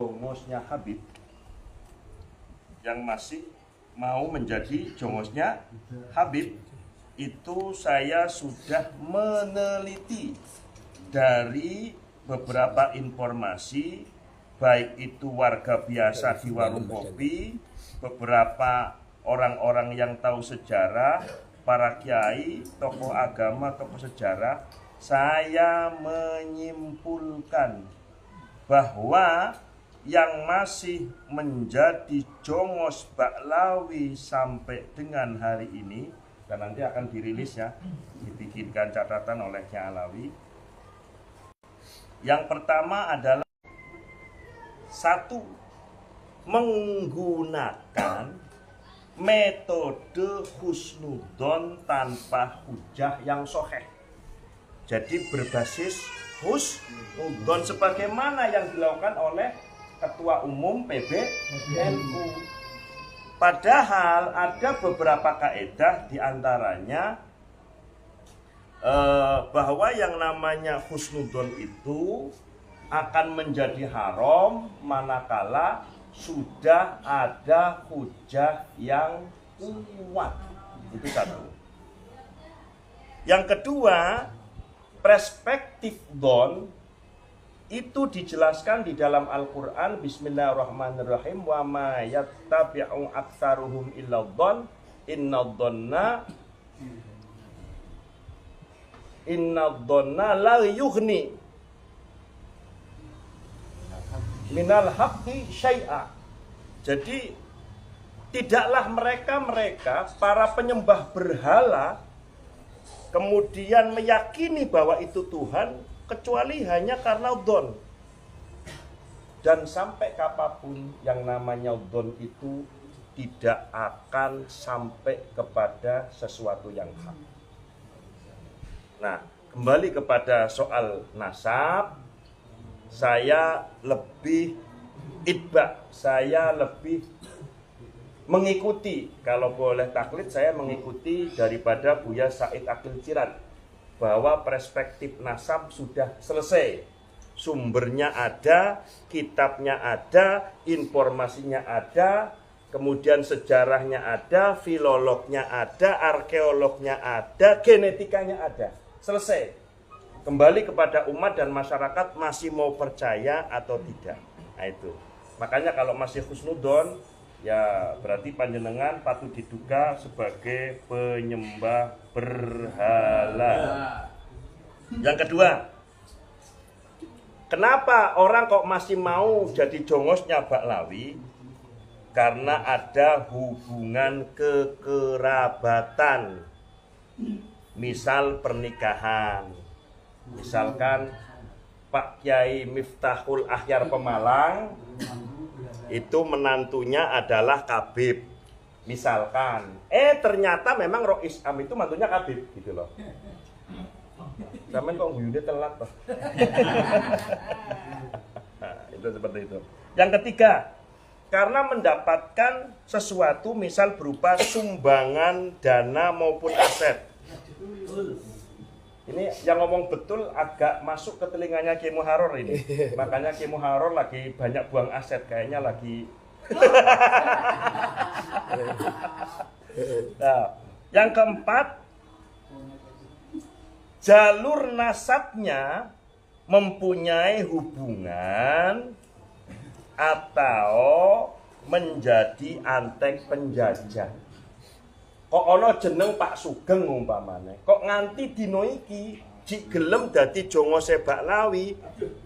jongosnya Habib yang masih mau menjadi jongosnya Habib itu saya sudah meneliti dari beberapa informasi, baik itu warga biasa di warung kopi, beberapa orang-orang yang tahu sejarah, para kiai, tokoh agama, tokoh sejarah. Saya menyimpulkan bahwa yang masih menjadi jongos Ba'lawi sampai dengan hari ini, dan nanti akan dirilis ya, dibikinkan catatan oleh Nyai Alawi. Yang pertama adalah satu, menggunakan metode husnudzon tanpa hujah yang sahih. Jadi berbasis husnudzon sebagaimana yang dilakukan oleh Ketua Umum PBNU. Padahal ada beberapa kaedah diantaranya bahwa yang namanya husnudzon itu akan menjadi haram manakala sudah ada hujah yang kuat. Itu satu. Yang kedua, perspektif dzon itu dijelaskan di dalam Al-Quran. Bismillahirrahmanirrahim. Wa ma yattabi'u aktsaruhum illa dzon inna dzonna la yughni minal haqqi syai'a. Jadi tidaklah mereka para penyembah berhala kemudian meyakini bahwa itu Tuhan kecuali hanya karena dzon. Dan sampai kapanpun yang namanya dzon itu tidak akan sampai kepada sesuatu yang hak. Nah, kembali kepada soal nasab, saya lebih saya lebih mengikuti, kalau boleh taklid saya mengikuti daripada Buya Said Akil Cirat, bahwa perspektif nasab sudah selesai. Sumbernya ada, kitabnya ada, informasinya ada, kemudian sejarahnya ada, filolognya ada, arkeolognya ada, genetikanya ada. Selesai. Kembali kepada umat dan masyarakat masih mau percaya atau tidak. Nah itu. Makanya kalau masih husnudzon, ya berarti panjenengan patut diduga sebagai penyembah berhala. Yang kedua, kenapa orang kok masih mau jadi jongosnya Ba'lawi? Karena ada hubungan kekerabatan. Misal pernikahan. Misalkan Pak Kiai Miftahul Ahyar Pemalang itu menantunya adalah Kabib. Misalkan, ternyata memang Roh Islam itu mantunya Kabib gitu loh. Sampeyan kok guyune telat toh. Nah, itu seperti itu. Yang ketiga, karena mendapatkan sesuatu misal berupa sumbangan dana maupun aset. Ini yang ngomong betul agak masuk ke telinganya Kiai Muharrar ini. Makanya Kiai Muharrar lagi banyak buang aset, kayaknya lagi. Nah, yang keempat, jalur nasabnya mempunyai hubungan atau menjadi antek penjajah. Kok ono jeneng Pak Sugeng umpamane, kok nganti dino iki jik gelem dadi jongose Ba'lawi,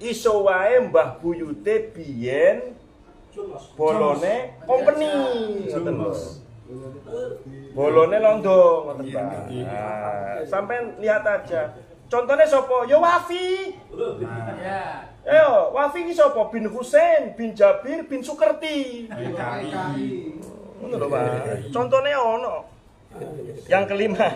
iso wae Mbah Buyute biyen bolone company ngoten lho. Bolone londo ngoten Pak. Nah, sampean lihat aja. Contohnya sapa? Ya Wafi. Ayo, Wafi iki sapa? Bin Husain, bin Jabir, bin Sukerti. Ngono lho Pak. Contohnya ono. Yang kelima,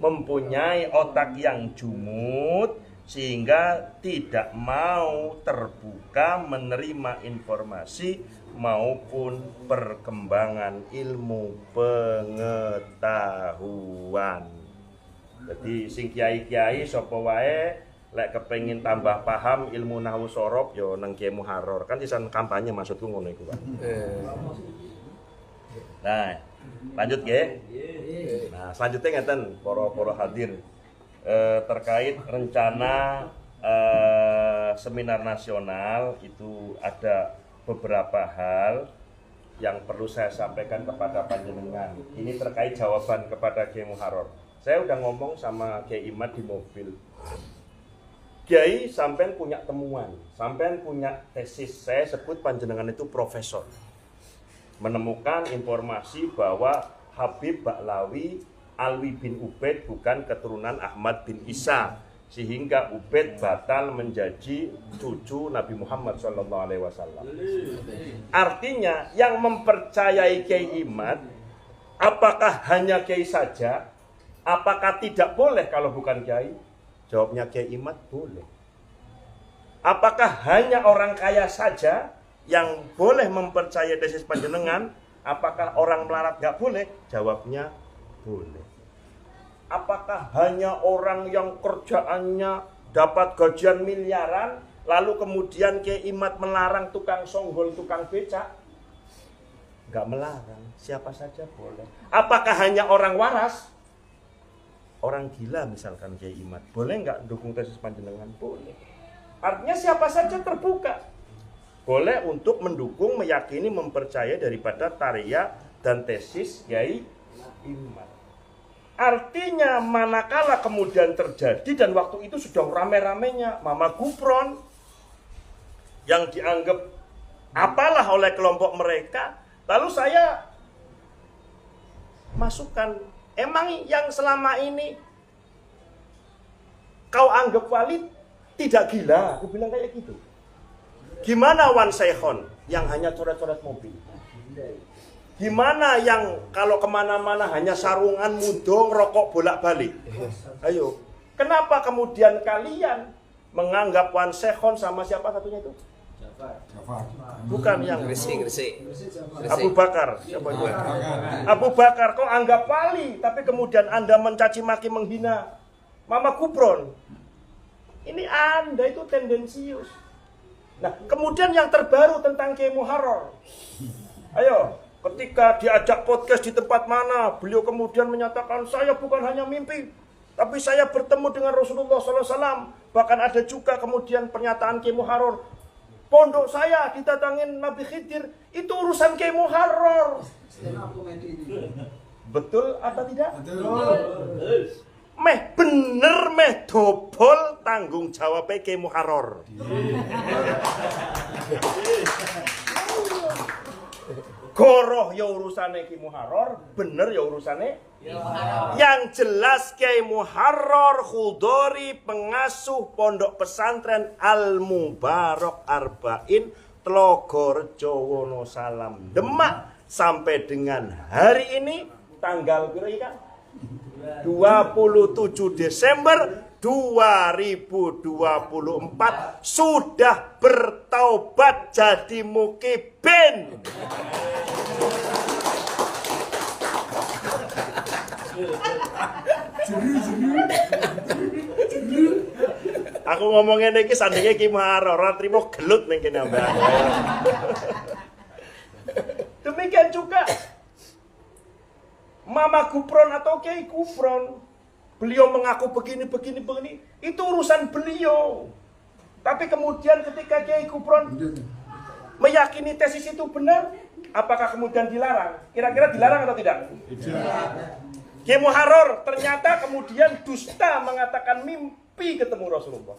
mempunyai otak yang jumud sehingga tidak mau terbuka menerima informasi maupun perkembangan ilmu pengetahuan. Jadi sing kiai-kiai sapa wae lek kepengin tambah paham ilmu nahwu sorof yo nang Kiai Muharrar. Kan sisan kampanye maksudku ngono iku, Pak. Nah, lanjut nggih. Nah, selanjutnya ngeten para hadir terkait rencana seminar nasional itu ada beberapa hal yang perlu saya sampaikan kepada panjenengan. Ini terkait jawaban kepada Kiai Muharrar. Saya udah ngomong sama Kiai Imad di mobil. Kiai, sampean punya temuan, sampean punya tesis, saya sebut panjenengan itu profesor. Menemukan informasi bahwa Habib Baklawi Alwi bin Ubaid bukan keturunan Ahmad bin Isa, sehingga Ubaid batal menjadi cucu Nabi Muhammad SAW. Artinya yang mempercayai Kiai Imad, apakah hanya Kiai saja? Apakah tidak boleh kalau bukan Kiai? Jawabnya Kiai Imad boleh. Apakah hanya orang kaya saja yang boleh mempercayai tesis panjenengan? Apakah orang melarat nggak boleh? Jawabnya boleh. Apakah hanya orang yang kerjaannya dapat gajian miliaran, lalu kemudian Kiai Imad melarang tukang songgol, tukang becak? Nggak melarang, siapa saja boleh. Apakah hanya orang waras? Orang gila misalkan Kiai Imad, boleh nggak dukung tesis panjenengan? Boleh. Artinya siapa saja terbuka. Boleh untuk mendukung, meyakini, mempercayai daripada karya dan tesis Kiai Imad. Artinya manakala kemudian terjadi dan waktu itu sudah rame-ramenya Mama Gufron yang dianggap apalah oleh kelompok mereka, lalu saya masukkan, emang yang selama ini kau anggap wali tidak gila? Aku bilang kayak gitu. Gimana Wan Saikhon yang hanya coret-coret mobil? Gimana yang kalau kemana-mana hanya sarungan, mudong, rokok bolak-balik? Ayo, kenapa kemudian kalian menganggap Wan Saikhon sama siapa satunya itu? Bukan yang Gresik. Abu Bakar. Siapa itu? Abu Bakar, kau anggap wali, tapi kemudian Anda mencaci maki menghina Mama Gufron. Ini Anda itu tendensius. Nah, kemudian yang terbaru tentang Kiai Muharrar. Ayo, ketika diajak podcast di tempat mana, beliau kemudian menyatakan, saya bukan hanya mimpi, tapi saya bertemu dengan Rasulullah SAW. Bahkan ada juga kemudian pernyataan Kiai Muharrar, pondok saya didatangin Nabi Khidir, itu urusan Kiai Muharrar. Betul atau tidak? Betul. Meh bener meh dobol tanggung jawab Kiai Muharrar. Goroh ya urusane Kiai Muharrar, bener ya urusane. Yang jelas Kiai Muharrar Khudori, pengasuh pondok pesantren Al Mubarak Arba'in Tlogorejo Wonosalam Demak sampai dengan hari ini tanggal berapa? 27 Desember 2024 sudah bertaubat jadi mukibin. Aku ngomongin iki sandinge Ki Muharrar ora trimo gelut ning kene ambek. Demikian juga Mama Gufron atau Kiai Gufron, beliau mengaku begini, itu urusan beliau. Tapi kemudian ketika Kiai Gufron meyakini tesis itu benar, apakah kemudian dilarang? Kira-kira dilarang atau tidak? Kiai Muharrar ternyata kemudian dusta mengatakan mimpi ketemu Rasulullah.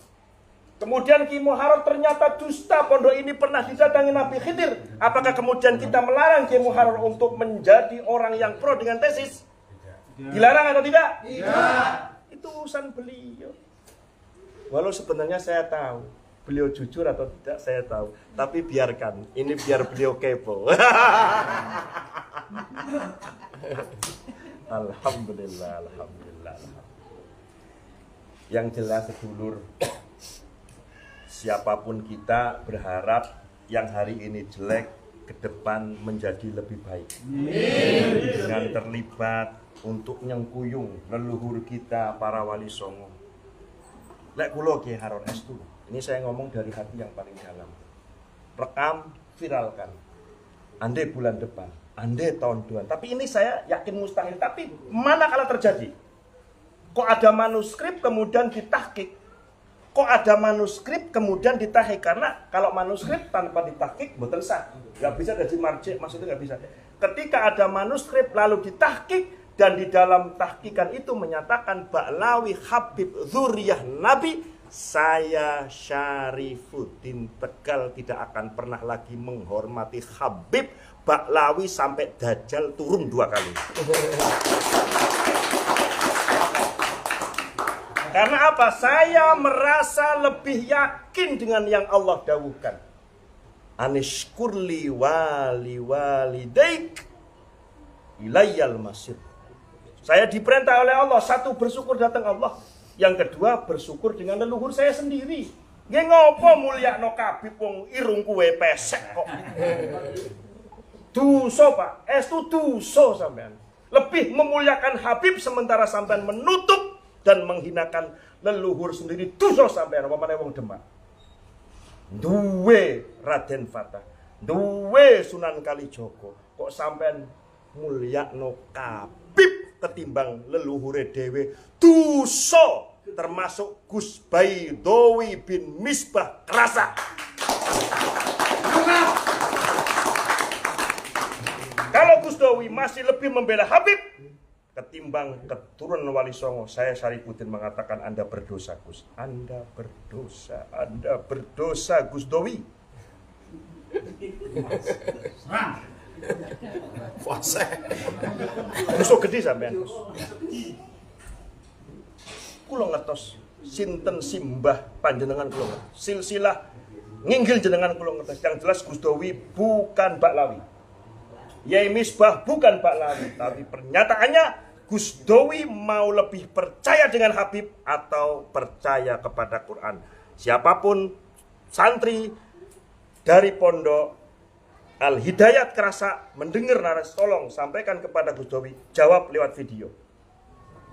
Kemudian Kiai Muharrar ternyata dusta, pondok ini pernah didatangi Nabi Khidir. Apakah kemudian kita melarang Kiai Muharrar untuk menjadi orang yang pro dengan tesis? Dilarang atau tidak? Tidak. Itu urusan beliau. Walau sebenarnya saya tahu beliau jujur atau tidak saya tahu, tapi biarkan. Ini biar beliau kepo. Alhamdulillah. Yang jelas sedulur, siapapun kita berharap yang hari ini jelek ke depan menjadi lebih baik. Dengan terlibat untuk nyengkuyung leluhur kita para wali songo. Lek kula Kiai Harun Estu. Ini saya ngomong dari hati yang paling dalam. Rekam, viralkan. Andai bulan depan, andai tahun depan. Tapi ini saya yakin mustahil. Tapi manakala terjadi? Kok ada manuskrip kemudian ditahkik? Kok ada manuskrip kemudian ditahkik? Karena kalau manuskrip tanpa ditahkik betul sah. Nggak bisa jadi marji, maksudnya nggak bisa. Ketika ada manuskrip lalu ditahkik, dan di dalam tahkikan itu menyatakan Ba'lawi Habib Dzurriyyah Nabi, saya Syarifuddin Tegal tidak akan pernah lagi menghormati Habib Ba'lawi sampai Dajjal turun 2 kali. Karena apa? Saya merasa lebih yakin dengan yang Allah dawuhkan. Anishkurli wali walidaik ilayyal masir. Saya diperintah oleh Allah, satu bersyukur datang Allah, yang kedua bersyukur dengan leluhur saya sendiri. Nggih ngopo mulyakno Habib wong irung kuwe pesek kok. Dosa Pak, estu dosa sampean. Lebih memuliakan Habib sementara sampean menutup dan menghinakan leluhur sendiri, dosa sampean apa meneh wong Demak. Duwe Raden Fatah, duwe Sunan Kalijaga, kok sampean mulyakno Habib ketimbang leluhure dhewe, dosa, termasuk Gus Baidowi bin Misbah Krasa. Kalau Gus Dowi masih lebih membela Habib ketimbang keturunan Wali Songo, saya Syarifuddin mengatakan Anda berdosa Gus. Anda berdosa Gus Dowi. Fase. Dosa gede sampean. Kula ngertos sinten simbah panjenengan kula ngertos. Silsilah nginggil jenengan kula ngertos. Yang jelas Gus Dowi bukan Ba'lawi. Yai Misbah bukan Ba'lawi, tapi pernyataannya Gus Dowi mau lebih percaya dengan Habib atau percaya kepada Quran. Siapapun santri dari pondok Al-Hidayat Krasa mendengar narasi, tolong sampaikan kepada Gus Dowi, jawab lewat video.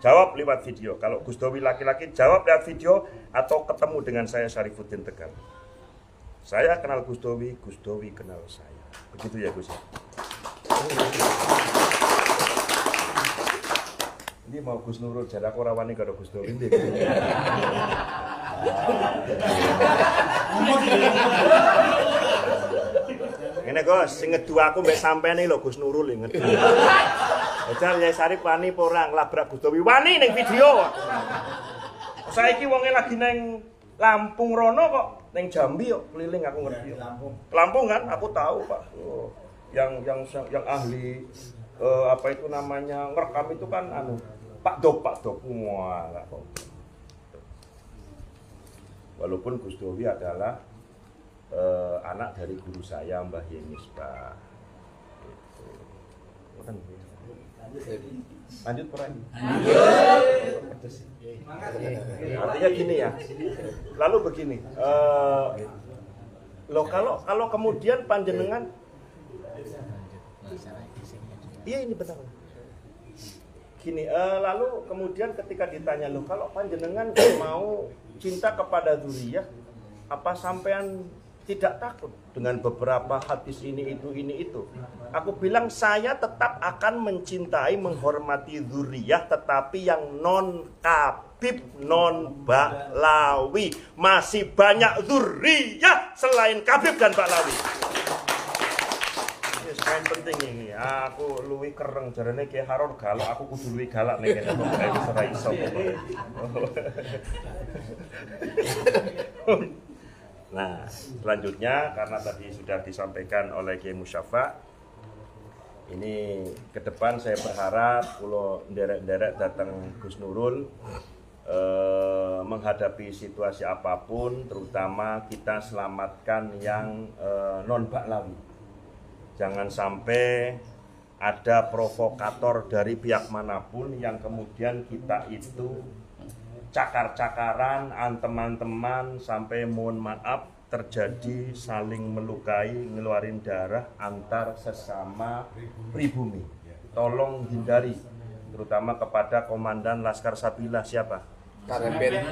Jawab lewat video. Kalau Gus Dowi laki-laki, jawab lewat video atau ketemu dengan saya Syarifuddin Tegal. Saya kenal Gus Dowi kenal saya. Begitu ya Gus. Ini mau Gus Nurul jarak ora wani karo Gus Dowi. Ini Gus, sing ngedu aku mbek sampean iki lho Gus Nurul yang ngedu. Ejal Yai Syarif wani apa ora nglabrak Gus Dowi wani ning video. Saiki wonge lagi ning Lampung rono kok, ning Jambi kok keliling aku ngerti. Lampung kan aku tahu, Pak. Oh, yang ahli apa itu namanya ngerekam itu kan Pak Dok. Wah, kok. Walaupun Gus Dowi adalah anak dari guru saya Mbah Yai Misbah. Lanjut peran. Artinya gini ya. Lalu begini. Loh kalau kemudian panjenengan, iya ini benar. Gini, lalu kemudian ketika ditanya loh, kalau panjenengan mau cinta kepada dzurriyyah, apa sampean tidak takut dengan beberapa hadis ini itu? Aku bilang saya tetap akan mencintai, menghormati dzurriyyah, tetapi yang non Habib, non Ba'lawi. Masih banyak dzurriyyah selain Habib dan Ba'lawi. Yang penting ini, aku luwih kereng jarane Kiai Harun galak, aku kudu luwih galak nek kene pokoke wis ora iso. Nah, selanjutnya karena tadi sudah disampaikan oleh Kiai Musyafa, ini ke depan saya berharap kalau nderek-nderek datang Gus Nurul menghadapi situasi apapun, terutama kita selamatkan yang non Ba'lawi. Jangan sampai ada provokator dari pihak manapun yang kemudian kita itu cakar-cakaran, teman-teman sampai mohon maaf terjadi saling melukai, ngeluarin darah antar sesama pribumi. Tolong hindari, terutama kepada Komandan Laskar Sabila siapa? Karepet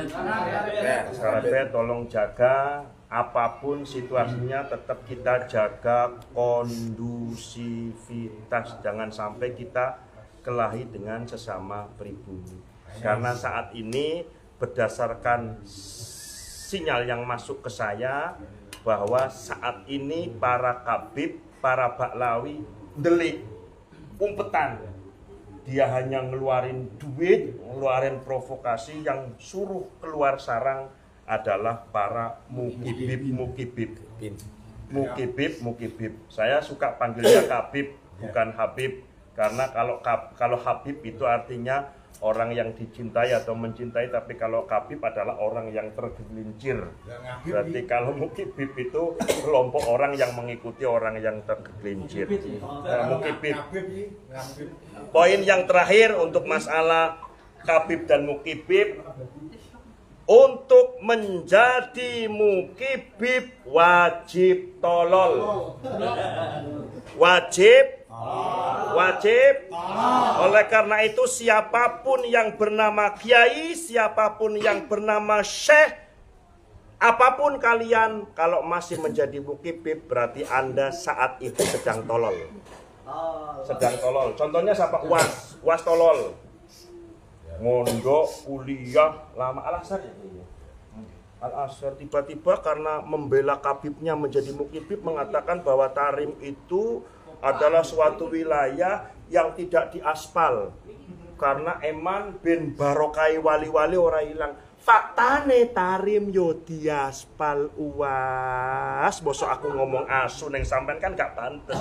tolong jaga, apapun situasinya tetap kita jaga kondusivitas, jangan sampai kita kelahi dengan sesama pribumi. Karena saat ini berdasarkan sinyal yang masuk ke saya bahwa saat ini para kabib, para baklawi delik umpetan. Dia hanya ngeluarin duit, ngeluarin provokasi, yang suruh keluar sarang adalah para mukibib. Saya suka panggilnya kabib, bukan habib, karena kalau habib itu artinya orang yang dicintai atau mencintai, tapi kalau kabib adalah orang yang tergelincir. Berarti kalau mukibib itu kelompok orang yang mengikuti orang yang tergelincir. Mukibib. Poin yang terakhir untuk masalah kabib dan mukibib, untuk menjadi mukibib wajib tolol. Wajib. Oleh karena itu siapapun yang bernama kiai, siapapun yang bernama syekh, apapun kalian, kalau masih menjadi mukibib berarti Anda saat itu sedang tolol. Sedang tolol. Contohnya siapa? Was tolol. Mondok, kuliah, lama Al-Azhar ya? Al-Azhar tiba-tiba karena membela kabibnya menjadi mukibib mengatakan bahwa Tarim itu adalah suatu wilayah yang tidak diaspal karena eman bin barokai wali-wali ora ilang. Faktane Tarim yo diaspal uas. Bosok aku ngomong asu neng sampean kan gak pantes.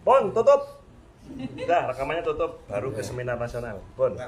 Pon tutup. Udah rekamannya tutup, baru ke seminar nasional. Pon.